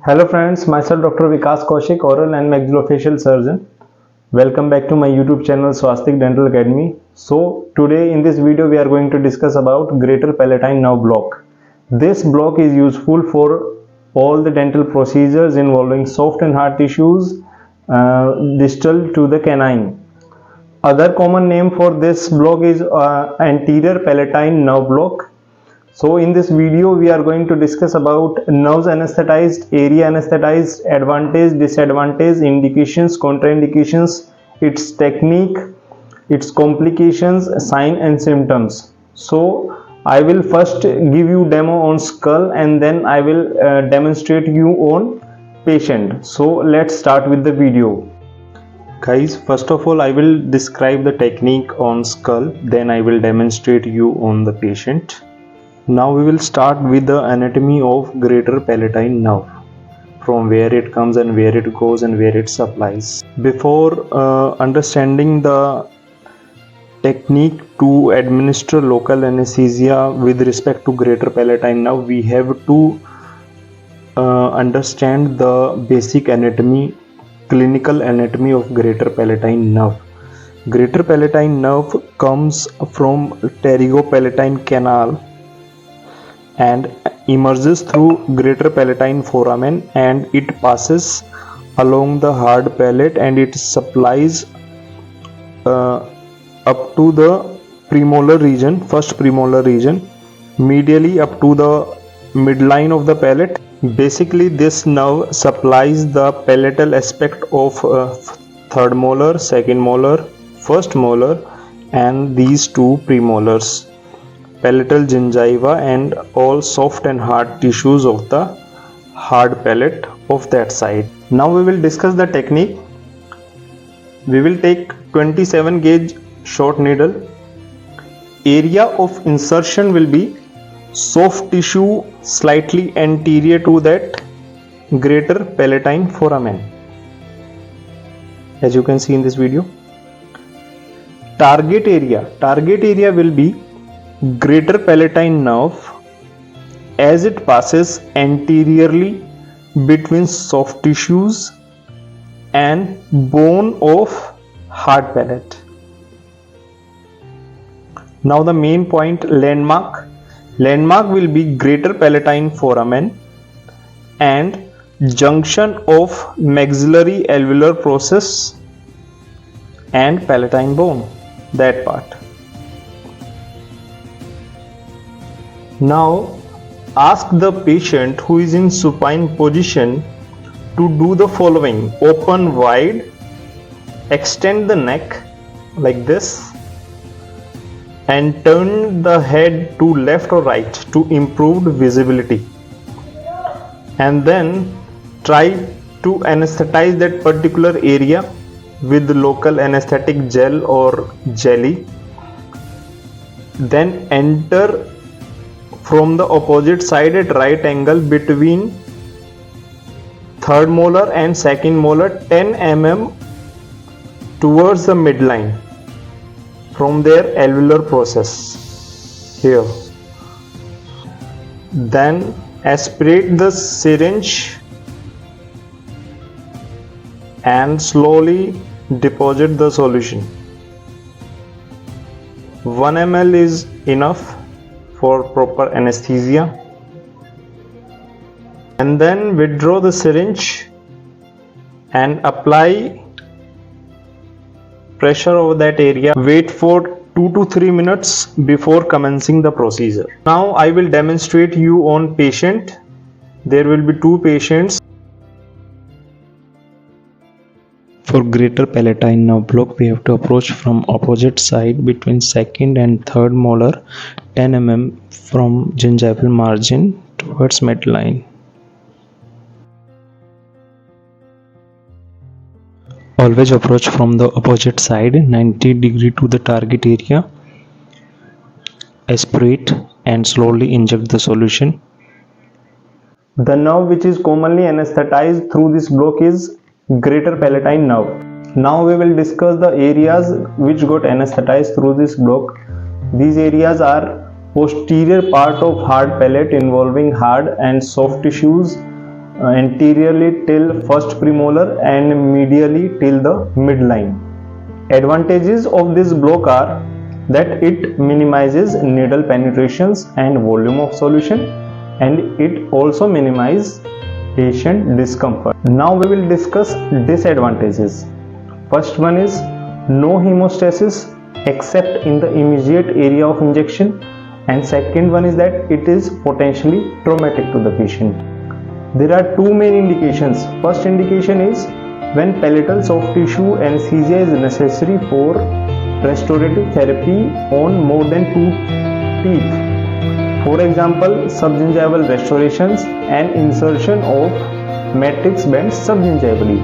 Hello friends, myself Dr. Vikas Kaushik, oral and maxillofacial surgeon. Welcome back to my YouTube channel Swastik Dental Academy. So today in this video we are going to discuss about greater palatine nerve block. This block is useful for all the dental procedures involving soft and hard tissues distal to the canine. Other common name for this block is anterior palatine nerve block. So in this video we are going to discuss about nerves anesthetized, area anesthetized, advantage, disadvantage, indications, contraindications, its technique, its complications, sign and symptoms. So I will first give you demo on skull and then I will demonstrate you on patient. So let's start with the video. Guys, first of all I will describe the technique on skull, then I will demonstrate you on the patient. Now we will start with the anatomy of greater palatine nerve, from where it comes and where it goes and where it supplies. Before understanding the technique to administer local anesthesia with respect to greater palatine nerve, we have to understand the basic anatomy, clinical anatomy of greater palatine nerve. Greater palatine nerve comes from pterygopalatine canal and emerges through greater palatine foramen, and it passes along the hard palate and it supplies up to the premolar region, first premolar region, medially up to the midline of the palate. Basically this nerve supplies the palatal aspect of third molar, second molar, first molar and these two premolars, palatal gingiva and all soft and hard tissues of the hard palate of that side. Now we will discuss the technique. We will take 27 gauge short needle. Area of insertion will be soft tissue slightly anterior to that greater palatine foramen, as you can see in this video. Target area will be greater palatine nerve as it passes anteriorly between soft tissues and bone of hard palate. Now the main point, landmark will be greater palatine foramen and junction of maxillary alveolar process and palatine bone, that part. Now ask the patient who is in supine position to do the following: open wide, extend the neck like this and turn the head to left or right to improve visibility, and then try to anesthetize that particular area with local anesthetic gel or jelly. Then enter from the opposite side at right angle between third molar and second molar 10 mm towards the midline from their alveolar process here. Then aspirate the syringe and slowly deposit the solution. 1 ml is enough for proper anesthesia, and then withdraw the syringe and apply pressure over that area. Wait for 2 to 3 minutes before commencing the procedure. Now I will demonstrate you on patient. There will be two patients. For greater palatine nerve block, we have to approach from opposite side between second and third molar 10 mm from gingival margin towards midline. Always approach from the opposite side 90 degree to the target area. Aspirate and slowly inject the solution. The nerve which is commonly anesthetized through this block is greater palatine nerve. Now we will discuss the areas which got anesthetized through this block. These areas are posterior part of hard palate involving hard and soft tissues, anteriorly till first premolar and medially till the midline. Advantages of this block are that it minimizes needle penetrations and volume of solution, and it also minimizes patient discomfort. Now we will discuss disadvantages. First one is no hemostasis except in the immediate area of injection, and second one is that it is potentially traumatic to the patient. There are two main indications. First indication is when palatal soft tissue anesthesia is necessary for restorative therapy on more than 2 teeth. For example, subgingival restorations and insertion of matrix bands subgingivally.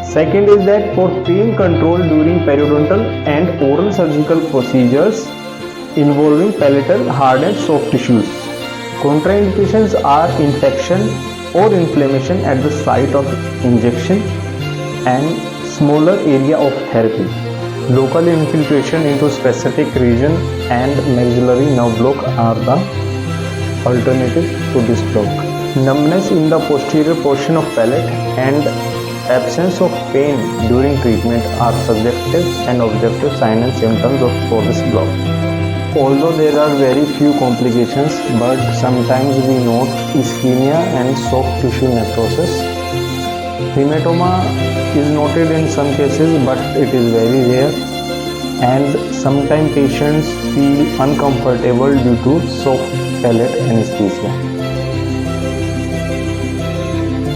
Second is that for pain control during periodontal and oral surgical procedures involving palatal hard and soft tissues. Contraindications are infection or inflammation at the site of injection and smaller area of therapy. Local infiltration into specific region and maxillary nerve block are the alternative to this block. Numbness in the posterior portion of palate and absence of pain during treatment are subjective and objective signs and symptoms for this block. Although there are very few complications, but sometimes we note ischemia and soft tissue necrosis. Hematoma is noted in some cases, but it is very rare, and sometimes patients feel uncomfortable due to soft palate anesthesia.